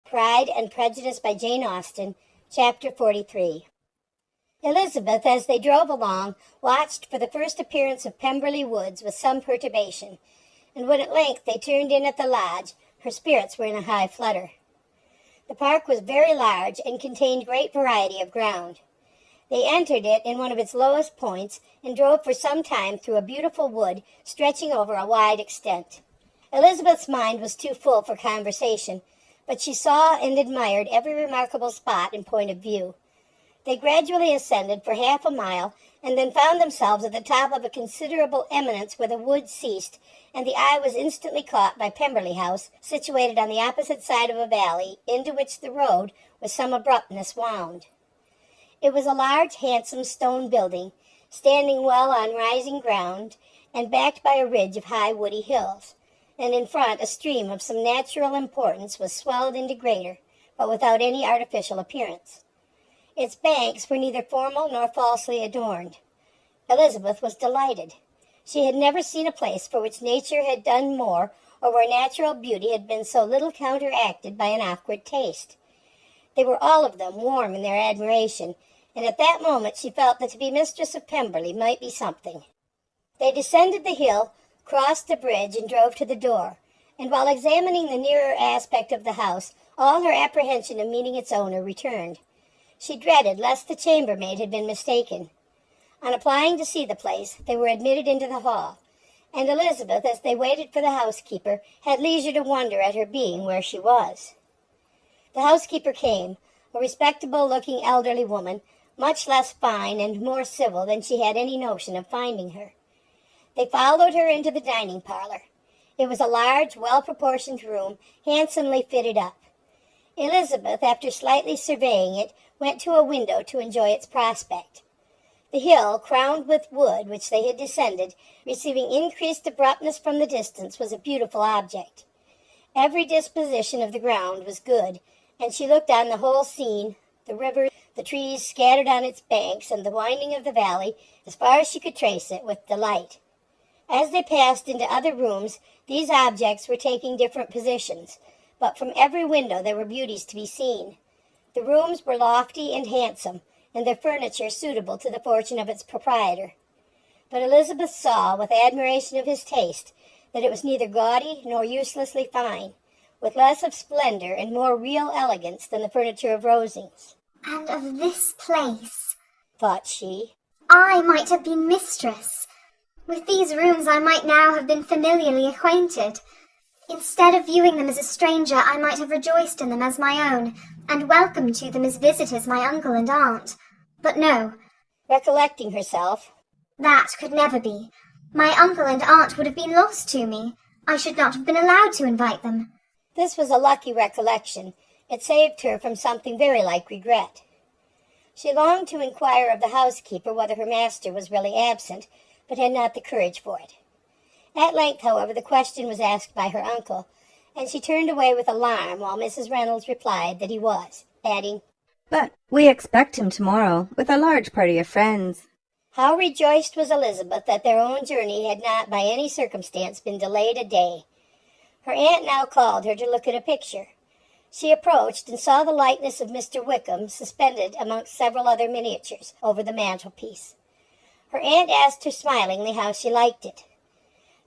Pride and Prejudice by Jane Austen, Chapter 43. Elizabeth, as they drove along, watched for the first appearance of Pemberley Woods with some perturbation, and when at length they turned in at the lodge, her spirits were in a high flutter. The park was very large and contained great variety of ground. They entered it in one of its lowest points and drove for some time through a beautiful wood stretching over a wide extent. Elizabeth's mind was too full for conversation, but she saw and admired every remarkable spot and point of view. They gradually ascended for half a mile, and then found themselves at the top of a considerable eminence where the wood ceased, and the eye was instantly caught by Pemberley House, situated on the opposite side of a valley, into which the road with some abruptness wound. It was a large, handsome stone building, standing well on rising ground, and backed by a ridge of high woody hills, and in front a stream of some natural importance was swelled into greater, but without any artificial appearance. Its banks were neither formal nor falsely adorned. Elizabeth was delighted. She had never seen a place for which nature had done more, or where natural beauty had been so little counteracted by an awkward taste. They were all of them warm in their admiration, and at that moment she felt that to be mistress of Pemberley might be something. They descended the hill, crossed the bridge, and drove to the door, and while examining the nearer aspect of the house, all her apprehension of meeting its owner returned. She dreaded lest the chambermaid had been mistaken. On applying to see the place, they were admitted into the hall, and Elizabeth, as they waited for the housekeeper, had leisure to wonder at her being where she was. The housekeeper came, a respectable-looking elderly woman, much less fine and more civil than she had any notion of finding her. They followed her into the dining parlor. It was a large, well-proportioned room, handsomely fitted up. Elizabeth, after slightly surveying it, went to a window to enjoy its prospect. The hill, crowned with wood, which they had descended, receiving increased abruptness from the distance, was a beautiful object. Every disposition of the ground was good, and she looked on the whole scene, the river, the trees scattered on its banks, and the winding of the valley, as far as she could trace it, with delight. As they passed into other rooms, these objects were taking different positions, but from every window there were beauties to be seen. The rooms were lofty and handsome, and their furniture suitable to the fortune of its proprietor. But Elizabeth saw, with admiration of his taste, that it was neither gaudy nor uselessly fine, with less of splendor and more real elegance than the furniture of Rosings. "And of this place," thought she, "I might have been mistress. With these rooms I might now have been familiarly acquainted. Instead of viewing them as a stranger, I might have rejoiced in them as my own, and welcomed to them as visitors my uncle and aunt. But no," recollecting herself, "that could never be. My uncle and aunt would have been lost to me. I should not have been allowed to invite them." This was a lucky recollection. It saved her from something very like regret. She longed to inquire of the housekeeper whether her master was really absent, but had not the courage for it. At length, however, the question was asked by her uncle, and she turned away with alarm while Mrs. Reynolds replied that he was, adding, "But we expect him tomorrow with a large party of friends." How rejoiced was Elizabeth that their own journey had not by any circumstance been delayed a day. Her aunt now called her to look at a picture. She approached and saw the likeness of Mr. Wickham suspended amongst several other miniatures over the mantelpiece. Her aunt asked her smilingly how she liked it.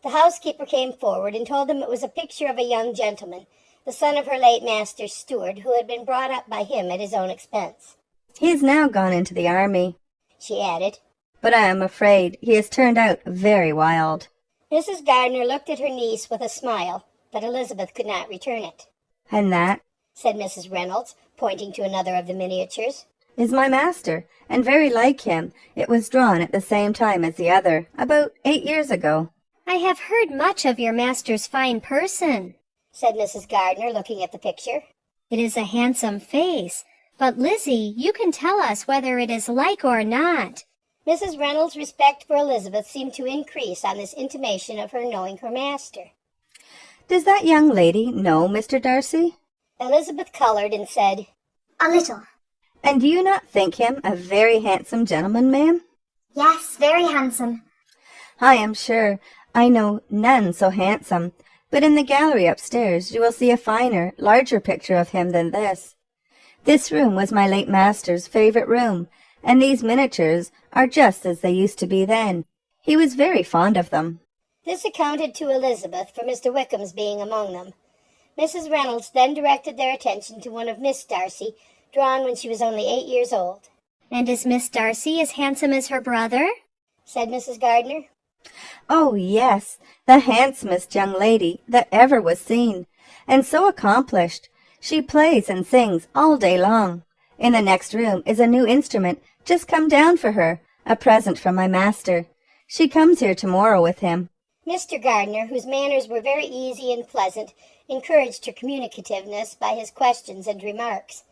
The housekeeper came forward and told them it was a picture of a young gentleman, the son of her late master's steward, who had been brought up by him at his own expense. "He is now gone into the army," she added, "but I am afraid he has turned out very wild." Mrs. Gardiner looked at her niece with a smile, but Elizabeth could not return it. "And that," said Mrs. Reynolds, pointing to another of the miniatures, "is my master, and very like him. It was drawn at the same time as the other, about 8 years ago." "I have heard much of your master's fine person," said Mrs. Gardiner, looking at the picture. "It is a handsome face, but Lizzie, you can tell us whether it is like or not." Mrs. Reynolds' respect for Elizabeth seemed to increase on this intimation of her knowing her master. "Does that young lady know Mr. Darcy?" Elizabeth colored and said, "A little." "And do you not think him a very handsome gentleman, ma'am?" "Yes, very handsome." "I am sure I know none so handsome. but in the gallery upstairs you will see a finer, larger picture of him than this. This room was my late master's favourite room, and these miniatures are just as they used to be then. He was very fond of them." This accounted to Elizabeth for Mr. Wickham's being among them. Mrs. Reynolds then directed their attention to one of Miss Darcy, drawn when she was only 8 years old. "And is Miss Darcy as handsome as her brother?" said Mrs. Gardner. "Oh, yes, the handsomest young lady that ever was seen, and so accomplished. She plays and sings all day long. In the next room is a new instrument just come down for her, a present from my master. She comes here tomorrow with him." Mr. Gardner, whose manners were very easy and pleasant, encouraged her communicativeness by his questions and remarks.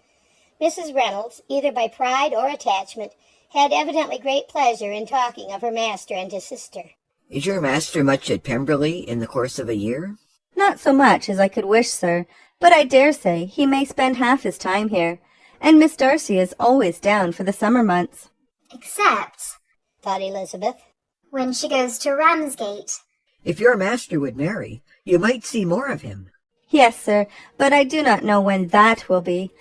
Mrs. Reynolds, either by pride or attachment, had evidently great pleasure in talking of her master and his sister. "Is your master much at Pemberley in the course of a year?" "Not so much as I could wish, sir, but I dare say he may spend half his time here, and Miss Darcy is always down for the summer months." Except Thought Elizabeth. when she goes to Ramsgate. "If your master would marry, you might see more of him." "Yes, sir, but I do not know when that will be.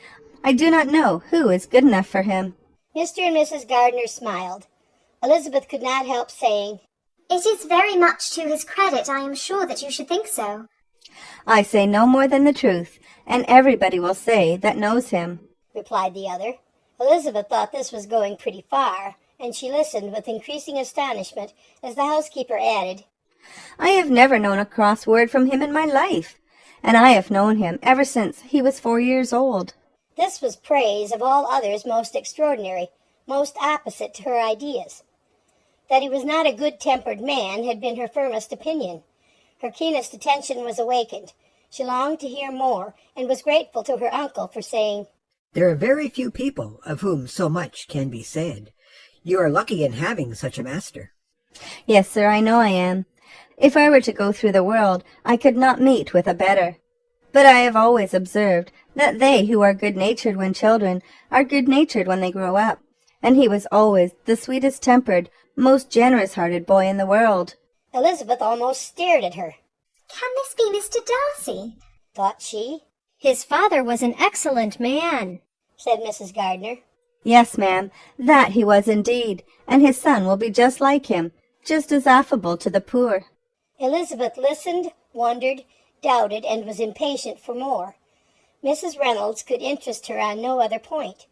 I do not know who is good enough for him." Mr. and Mrs. Gardner smiled. Elizabeth could not help saying, It is very much to his credit, I am sure, that you should think so. "I say no more than the truth, and everybody will say that knows him." replied the other. Elizabeth thought this was going pretty far, and she listened with increasing astonishment as the housekeeper added, "I have never known a cross word from him in my life, and I have known him ever since he was 4 years old." This was praise of all others most extraordinary, most opposite to her ideas. That he was not a good-tempered man had been her firmest opinion. Her keenest attention was awakened. She longed to hear more, and was grateful to her uncle for saying, "There are very few people of whom so much can be said. You are lucky in having such a master." "Yes, sir, I know I am. If I were to go through the world, I could not meet with a better. But I have always observed that they who are good-natured when children are good-natured when they grow up, and he was always the sweetest-tempered, most generous-hearted boy in the world." Elizabeth almost stared at her. Can this be Mr. Darcy? Thought she, "His father was an excellent man." said Mrs. Gardner. "Yes, ma'am, that he was indeed, and his son will be just like him, just as affable to the poor." Elizabeth listened, wondered, doubted, and was impatient for more. Mrs. Reynolds could interest her on no other point.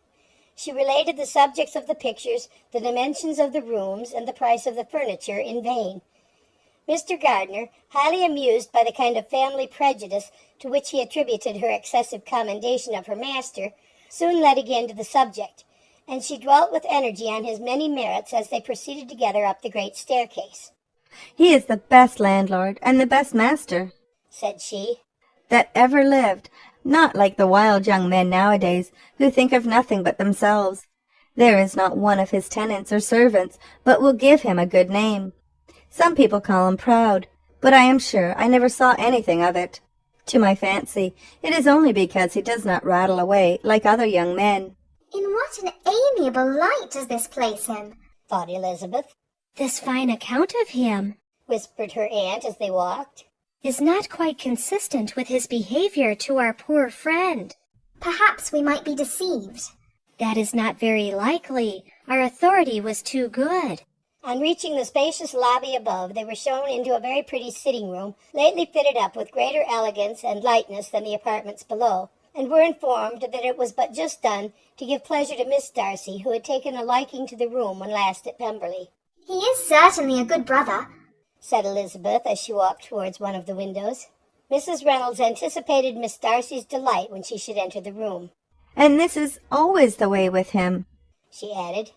She related the subjects of the pictures, the dimensions of the rooms, and the price of the furniture in vain. Mr. Gardner, highly amused by the kind of family prejudice to which he attributed her excessive commendation of her master, soon led again to the subject, and she dwelt with energy on his many merits as they proceeded together up the great staircase. "He is the best landlord and the best master," said she. "that ever lived, not like the wild young men nowadays who think of nothing but themselves. There is not one of his tenants or servants but will give him a good name. Some people call him proud, but I am sure I never saw anything of it. To my fancy, it is only because he does not rattle away like other young men." In what an amiable light does this place him? Thought Elizabeth, "This fine account of him whispered her aunt as they walked. is not quite consistent with his behavior to our poor friend." Perhaps we might be deceived. "That is not very likely. Our authority was too good." On reaching the spacious lobby above, they were shown into a very pretty sitting-room, lately fitted up with greater elegance and lightness than the apartments below, and were informed that it was but just done to give pleasure to Miss Darcy, who had taken a liking to the room when last at Pemberley. He is certainly a good brother, said Elizabeth as she walked towards one of the windows. Mrs. Reynolds anticipated Miss Darcy's delight when she should enter the room. "And this is always the way with him," she added.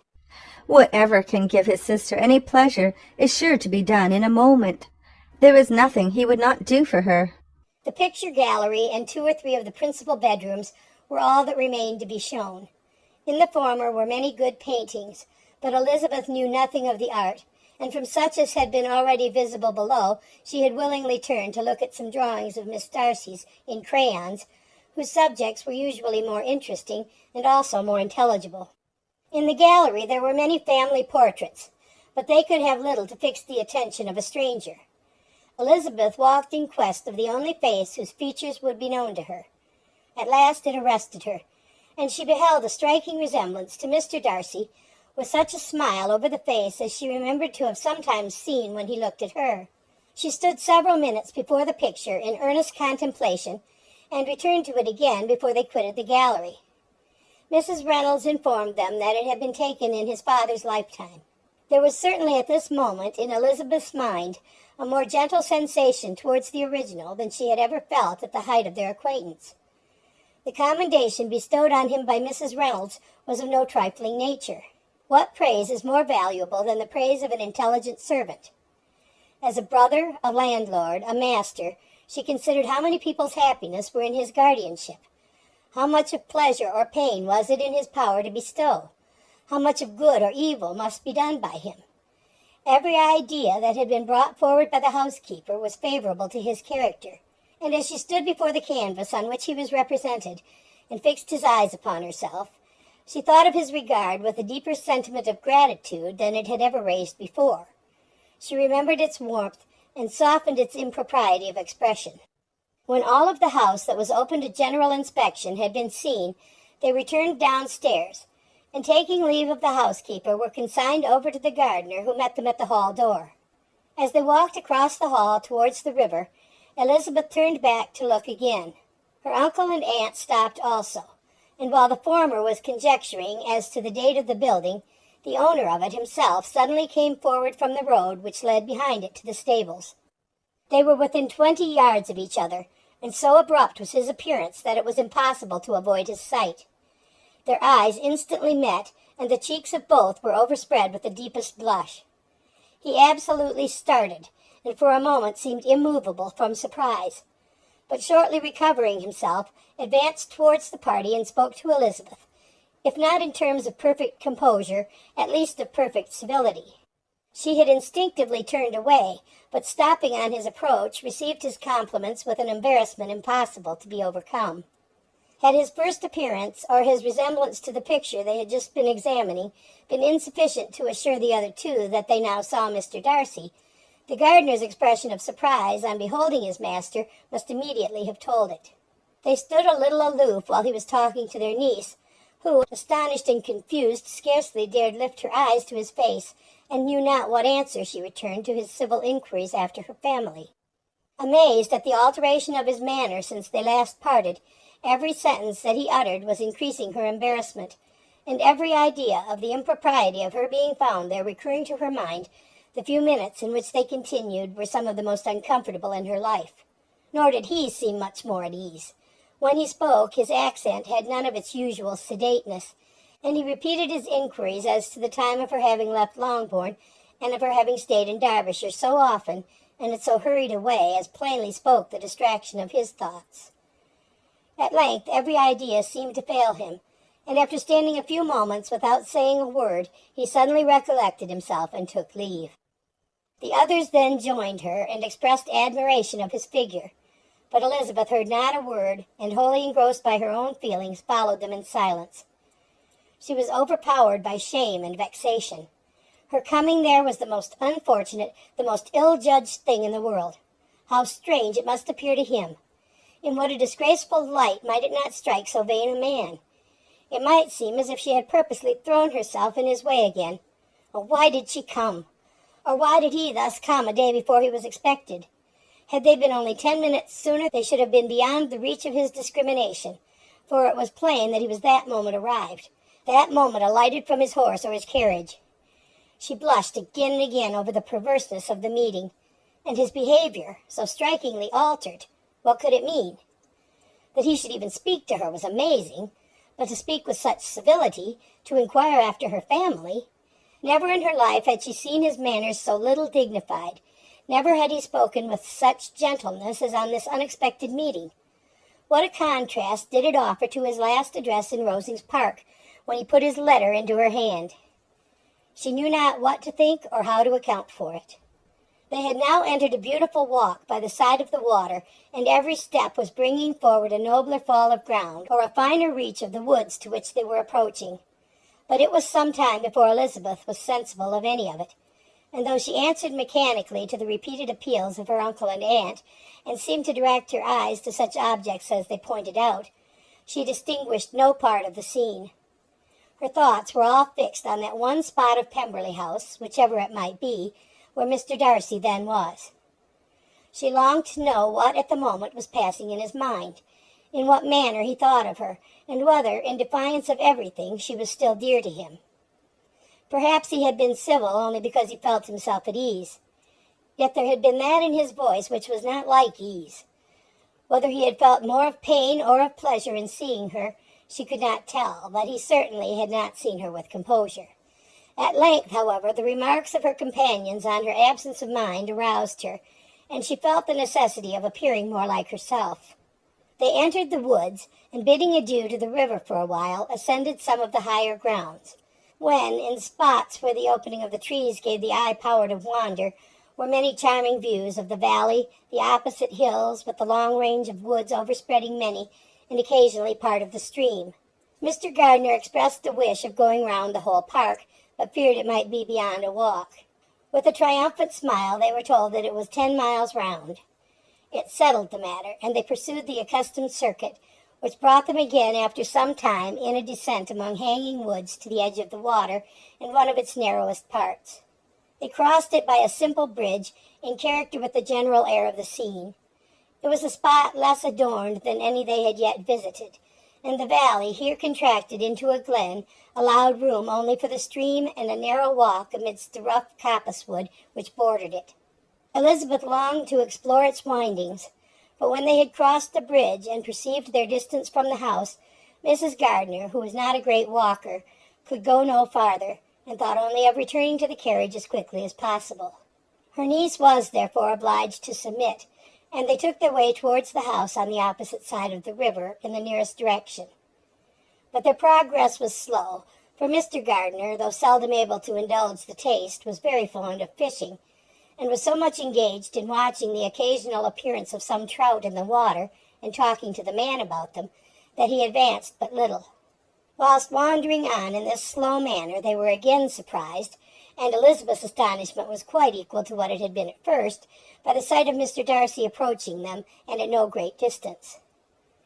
"Whatever can give his sister any pleasure is sure to be done in a moment. There is nothing he would not do for her." The picture gallery and 2 or 3 of the principal bedrooms were all that remained to be shown. In the former were many good paintings, but Elizabeth knew nothing of the art, and from such as had been already visible below, she had willingly turned to look at some drawings of Miss Darcy's in crayons, whose subjects were usually more interesting and also more intelligible. In the gallery there were many family portraits, but they could have little to fix the attention of a stranger. Elizabeth walked in quest of the only face whose features would be known to her. At last it arrested her, and she beheld a striking resemblance to Mr. Darcy, with such a smile over the face as she remembered to have sometimes seen when he looked at her. She stood several minutes before the picture in earnest contemplation, and returned to it again before they quitted the gallery. Mrs. Reynolds informed them that it had been taken in his father's lifetime. There was certainly at this moment in Elizabeth's mind a more gentle sensation towards the original than she had ever felt at the height of their acquaintance. The commendation bestowed on him by Mrs. Reynolds was of no trifling nature. What praise is more valuable than the praise of an intelligent servant? As a brother, a landlord, a master, she considered how many people's happiness were in his guardianship. How much of pleasure or pain was it in his power to bestow? How much of good or evil must be done by him? Every idea that had been brought forward by the housekeeper was favorable to his character, and as she stood before the canvas on which he was represented, and fixed his eyes upon herself, she thought of his regard with a deeper sentiment of gratitude than it had ever raised before. She remembered its warmth, and softened its impropriety of expression. When all of the house that was open to general inspection had been seen, they returned downstairs, and taking leave of the housekeeper were consigned over to the gardener, who met them at the hall door. As they walked across the hall towards the river, Elizabeth turned back to look again. Her uncle and aunt stopped also, and while the former was conjecturing as to the date of the building, the owner of it himself suddenly came forward from the road which led behind it to the stables. They were within 20 yards of each other, and so abrupt was his appearance that it was impossible to avoid his sight. Their eyes instantly met, and the cheeks of both were overspread with the deepest blush. He absolutely started, and for a moment seemed immovable from surprise, but shortly recovering himself, advanced towards the party and spoke to Elizabeth, if not in terms of perfect composure, at least of perfect civility. She had instinctively turned away, but stopping on his approach, received his compliments with an embarrassment impossible to be overcome. Had his first appearance, or his resemblance to the picture they had just been examining, been insufficient to assure the other two that they now saw Mr. Darcy, the gardener's expression of surprise on beholding his master must immediately have told it. They stood a little aloof while he was talking to their niece, who, astonished and confused, scarcely dared lift her eyes to his face, and knew not what answer she returned to his civil inquiries after her family. Amazed at the alteration of his manner since they last parted, every sentence that he uttered was increasing her embarrassment, and every idea of the impropriety of her being found there recurring to her mind, the few minutes in which they continued were some of the most uncomfortable in her life. Nor did he seem much more at ease. When he spoke, his accent had none of its usual sedateness, and he repeated his inquiries as to the time of her having left Longbourn, and of her having stayed in Derbyshire so often, and in so hurried a way, as plainly spoke the distraction of his thoughts. At length every idea seemed to fail him, and after standing a few moments without saying a word, he suddenly recollected himself and took leave. The others then joined her, and expressed admiration of his figure, but Elizabeth heard not a word, and wholly engrossed by her own feelings, followed them in silence. She was overpowered by shame and vexation. Her coming there was the most unfortunate, the most ill-judged thing in the world. How strange it must appear to him! In what a disgraceful light might it not strike so vain a man? It might seem as if she had purposely thrown herself in his way again. Oh, why did she come? Or why did he thus come a day before he was expected? Had they been only 10 minutes sooner, they should have been beyond the reach of his discrimination, for it was plain that he was that moment arrived, that moment alighted from his horse or his carriage. She blushed again and again over the perverseness of the meeting, and his behavior, so strikingly altered. What could it mean? That he should even speak to her was amazing, but to speak with such civility, to inquire after her family. Never in her life had she seen his manners so little dignified. Never had he spoken with such gentleness as on this unexpected meeting. What a contrast did it offer to his last address in Rosings Park, when he put his letter into her hand. She knew not what to think or how to account for it. They had now entered a beautiful walk by the side of the water, and every step was bringing forward a nobler fall of ground, or a finer reach of the woods to which they were approaching. But it was some time before Elizabeth was sensible of any of it. and though she answered mechanically to the repeated appeals of her uncle and aunt, and seemed to direct her eyes to such objects as they pointed out, she distinguished no part of the scene. Her thoughts were all fixed on that one spot of Pemberley House, whichever it might be, where Mr. Darcy then was. She longed to know what at the moment was passing in his mind, in what manner he thought of her, and whether, in defiance of everything, she was still dear to him. Perhaps he had been civil only because he felt himself at ease. Yet there had been that in his voice which was not like ease. Whether he had felt more of pain or of pleasure in seeing her, she could not tell, but he certainly had not seen her with composure. At length, however, the remarks of her companions on her absence of mind aroused her, and she felt the necessity of appearing more like herself. They entered the woods, and bidding adieu to the river for a while, ascended some of the higher grounds, when, in spots where the opening of the trees gave the eye power to wander, were many charming views of the valley, the opposite hills, with the long range of woods overspreading many, and occasionally part of the stream. Mr. Gardiner expressed the wish of going round the whole park, but feared it might be beyond a walk. With a triumphant smile they were told that it was 10 miles round. It settled the matter, and they pursued the accustomed circuit, which brought them again after some time in a descent among hanging woods to the edge of the water in one of its narrowest parts. They crossed it by a simple bridge, in character with the general air of the scene. It was a spot less adorned than any they had yet visited, and the valley, here contracted into a glen, allowed room only for the stream and a narrow walk amidst the rough coppice-wood which bordered it. Elizabeth longed to explore its windings, but when they had crossed the bridge and perceived their distance from the house, Mrs. Gardiner, who was not a great walker, could go no farther, and thought only of returning to the carriage as quickly as possible. Her niece was, therefore, obliged to submit, and they took their way towards the house on the opposite side of the river in the nearest direction. But their progress was slow, for Mr. Gardiner, though seldom able to indulge the taste, was very fond of fishing, and was so much engaged in watching the occasional appearance of some trout in the water and talking to the man about them, that he advanced but little. Whilst wandering on in this slow manner, they were again surprised, and Elizabeth's astonishment was quite equal to what it had been at first, by the sight of Mr. Darcy approaching them, and at no great distance.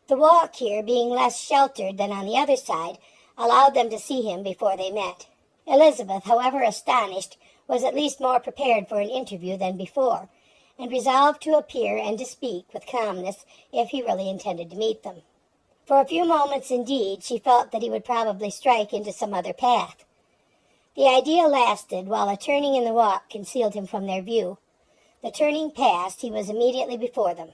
The walk here, being less sheltered than on the other side, allowed them to see him before they met. Elizabeth, however astonished, was at least more prepared for an interview than before, and resolved to appear and to speak with calmness if he really intended to meet them. For a few moments, indeed, she felt that he would probably strike into some other path. The idea lasted while a turning in the walk concealed him from their view. The turning past, he was immediately before them.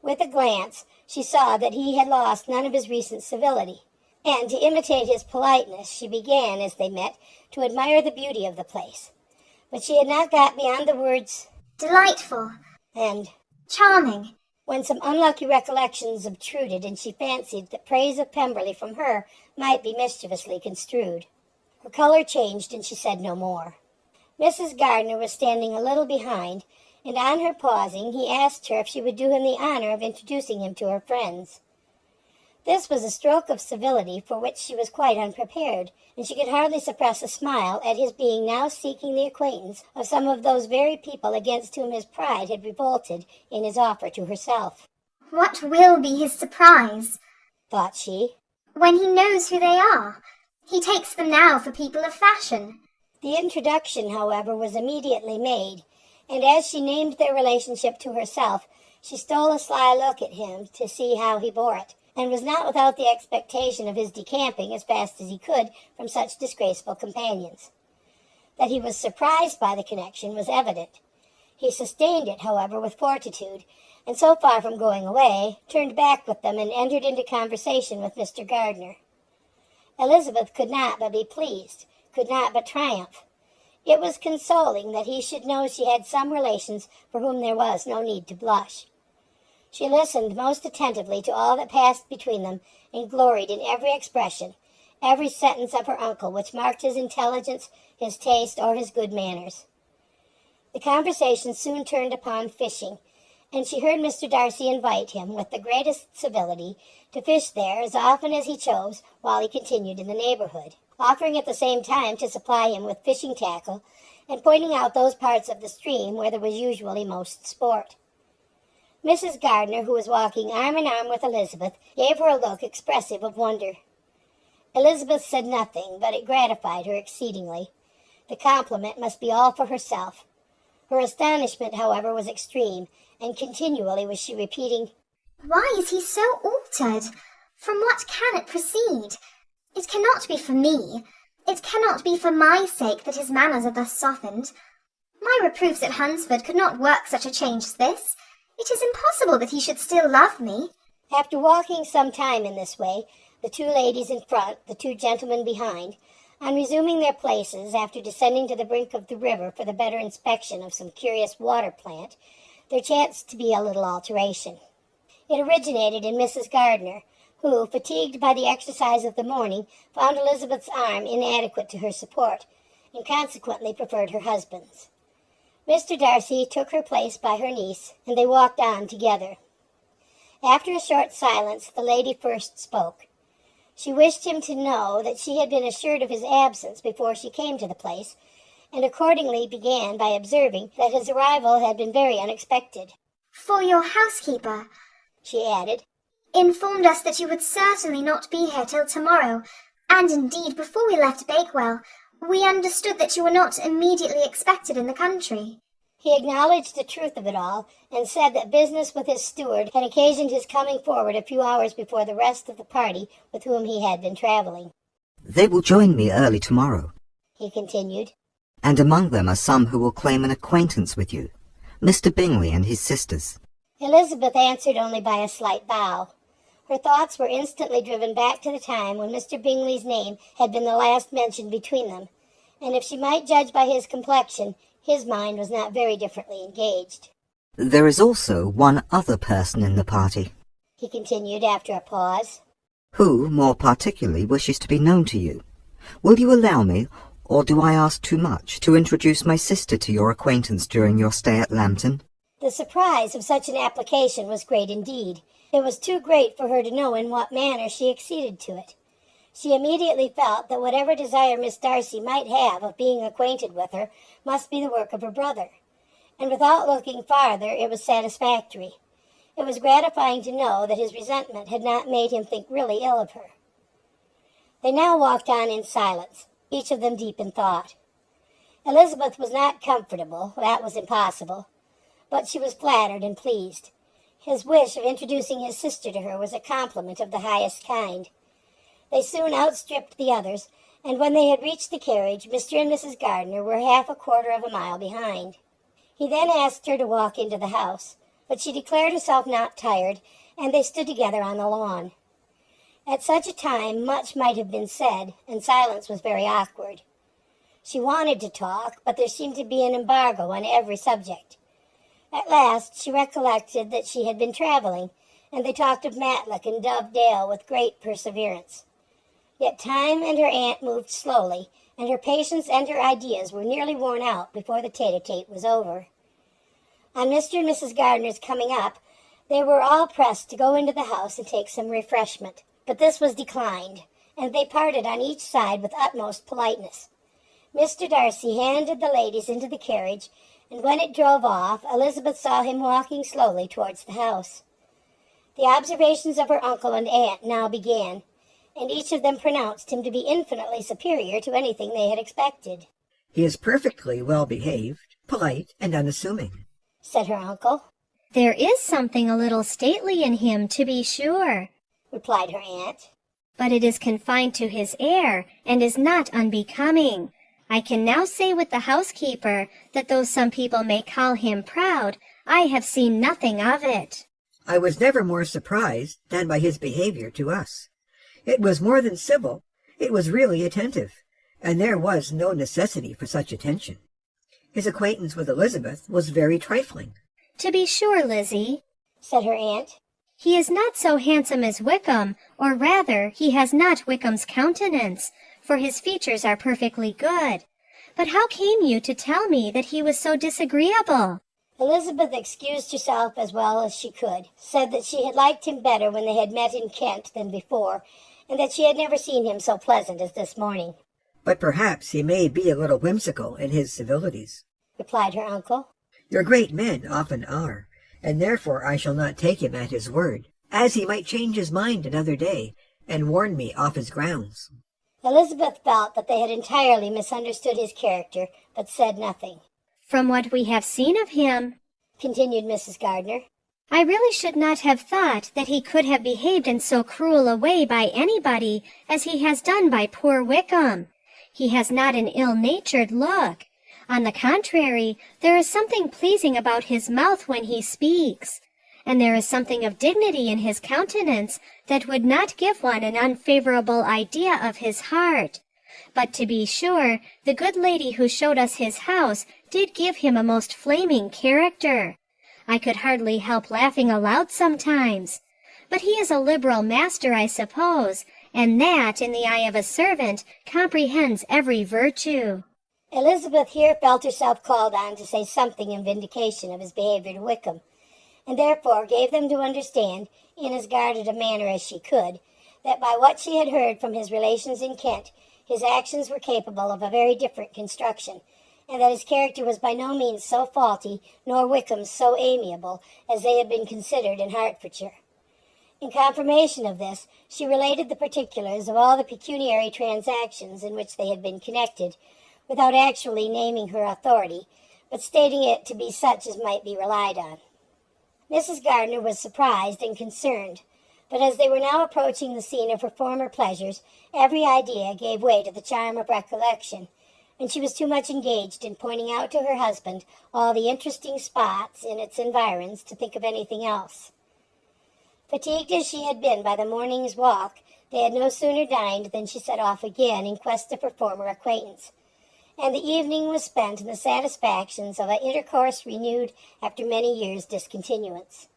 With a glance, she saw that he had lost none of his recent civility, and to imitate his politeness, she began, as they met, to admire the beauty of the place. But she had not got beyond the words delightful and charming when some unlucky recollections obtruded, and she fancied that praise of Pemberley from her might be mischievously construed. Her color changed, and she said no more. Mrs. Gardiner was standing a little behind, and on her pausing, he asked her if she would do him the honor of introducing him to her friends. This was a stroke of civility for which she was quite unprepared, and she could hardly suppress a smile at his being now seeking the acquaintance of some of those very people against whom his pride had revolted in his offer to herself. What will be his surprise, thought she, when he knows who they are? He takes them now for people of fashion. The introduction, however, was immediately made, and as she named their relationship to herself, she stole a sly look at him to see how he bore it, and was not without the expectation of his decamping as fast as he could from such disgraceful companions. That he was surprised by the connection was evident. He sustained it, however, with fortitude, and so far from going away, turned back with them and entered into conversation with Mr. Gardiner. Elizabeth could not but be pleased, could not but triumph. It was consoling that he should know she had some relations for whom there was no need to blush. She listened most attentively to all that passed between them, and gloried in every expression, every sentence of her uncle which marked his intelligence, his taste, or his good manners. The conversation soon turned upon fishing, and she heard Mr. Darcy invite him, with the greatest civility, to fish there as often as he chose while he continued in the neighborhood. offering at the same time to supply him with fishing tackle and pointing out those parts of the stream where there was usually most sport. Mrs. Gardner, who was walking arm in arm with Elizabeth, gave her a look expressive of wonder. Elizabeth said nothing, but it gratified her exceedingly. The compliment must be all for herself. Her astonishment, however, was extreme, and continually was she repeating, Why is he so altered? From what can it proceed? It cannot be for me. It cannot be for my sake that his manners are thus softened. My reproofs at Hunsford could not work such a change as this. It is impossible that he should still love me. After walking some time in this way, the two ladies in front, the two gentlemen behind, on resuming their places after descending to the brink of the river for the better inspection of some curious water plant, there chanced to be a little alteration. It originated in Mrs. Gardner, who, fatigued by the exercise of the morning, found Elizabeth's arm inadequate to her support, and consequently preferred her husband's. Mr. Darcy took her place by her niece, and they walked on together. After a short silence, the lady first spoke. She wished him to know that she had been assured of his absence before she came to the place, and accordingly began by observing that his arrival had been very unexpected. For your housekeeper, she added, informed us that you would certainly not be here till tomorrow, and indeed before we left Bakewell, we understood that you were not immediately expected in the country. He acknowledged the truth of it all, and said that business with his steward had occasioned his coming forward a few hours before the rest of the party with whom he had been travelling. They will join me early tomorrow, he continued, and among them are some who will claim an acquaintance with you, Mr. Bingley and his sisters. Elizabeth answered only by a slight bow. Her thoughts were instantly driven back to the time when Mr. Bingley's name had been the last mentioned between them, and if she might judge by his complexion, his mind was not very differently engaged. There is also one other person in the party, he continued after a pause, who, more particularly, wishes to be known to you. Will you allow me, or do I ask too much, to introduce my sister to your acquaintance during your stay at Lambton? The surprise of such an application was great indeed. It was too great for her to know in what manner she acceded to it. She immediately felt that whatever desire Miss Darcy might have of being acquainted with her must be the work of her brother, and without looking farther it was satisfactory. It was gratifying to know that his resentment had not made him think really ill of her. They now walked on in silence, each of them deep in thought. Elizabeth was not comfortable, that was impossible, but she was flattered and pleased. His wish of introducing his sister to her was a compliment of the highest kind. They soon outstripped the others, and when they had reached the carriage, Mr. and Mrs. Gardner were half a quarter of a mile behind. He then asked her to walk into the house, but she declared herself not tired, and they stood together on the lawn. At such a time much might have been said, and silence was very awkward. She wanted to talk, but there seemed to be an embargo on every subject. At last she recollected that she had been travelling, and they talked of Matlock and Dove Dale with great perseverance. Yet time and her aunt moved slowly, and her patience and her ideas were nearly worn out before the tete-a-tete was over. On Mr. and Mrs. Gardner's coming up, they were all pressed to go into the house and take some refreshment, but this was declined, and they parted on each side with utmost politeness. Mr. Darcy handed the ladies into the carriage, and when it drove off, Elizabeth saw him walking slowly towards the house. The observations of her uncle and aunt now began, and each of them pronounced him to be infinitely superior to anything they had expected. He is perfectly well behaved, polite, and unassuming, said her uncle. There is something a little stately in him, to be sure, replied her aunt. But it is confined to his air, and is not unbecoming. I can now say with the housekeeper that though some people may call him proud, I have seen nothing of it. I was never more surprised than by his behavior to us. It was more than civil, it was really attentive, and there was no necessity for such attention. His acquaintance with Elizabeth was very trifling. To be sure, Lizzie, said her aunt. He is not so handsome as Wickham, or rather, he has not Wickham's countenance, for his features are perfectly good. But how came you to tell me that he was so disagreeable? Elizabeth excused herself as well as she could, said that she had liked him better when they had met in Kent than before, and that she had never seen him so pleasant as this morning. but perhaps he may be a little whimsical in his civilities," replied her uncle. "Your great men often are, and therefore I shall not take him at his word, as he might change his mind another day, and warn me off his grounds." Elizabeth felt that they had entirely misunderstood his character, but said nothing. From what we have seen of him, Continued Mrs. Gardner, I really should not have thought that he could have behaved in so cruel a way by anybody as he has done by poor Wickham. He has not an ill-natured look. On the contrary, there is something pleasing about his mouth when he speaks, and there is something of dignity in his countenance that would not give one an unfavorable idea of his heart. But to be sure, the good lady who showed us his house did give him a most flaming character. I could hardly help laughing aloud sometimes. But he is a liberal master, I suppose, and that, in the eye of a servant, comprehends every virtue. Elizabeth here felt herself called on to say something in vindication of his behavior to Wickham, and therefore gave them to understand, in as guarded a manner as she could, that by what she had heard from his relations in Kent, his actions were capable of a very different construction, and that his character was by no means so faulty, nor Wickham's so amiable, as they had been considered in Hertfordshire. In confirmation of this, she related the particulars of all the pecuniary transactions in which they had been connected, without actually naming her authority, but stating it to be such as might be relied on. Mrs. Gardner was surprised and concerned, but as they were now approaching the scene of her former pleasures, every idea gave way to the charm of recollection, and she was too much engaged in pointing out to her husband all the interesting spots in its environs to think of anything else. Fatigued as she had been by the morning's walk, they had no sooner dined than she set off again in quest of her former acquaintance, and the evening was spent in the satisfactions of an intercourse renewed after many years' discontinuance.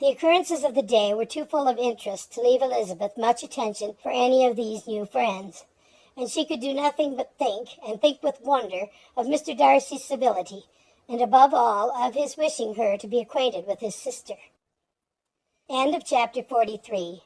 The occurrences of the day were too full of interest to leave Elizabeth much attention for any of these new friends, and she could do nothing but think, and think with wonder, of Mr. Darcy's civility, and above all of his wishing her to be acquainted with his sister. End of chapter 43.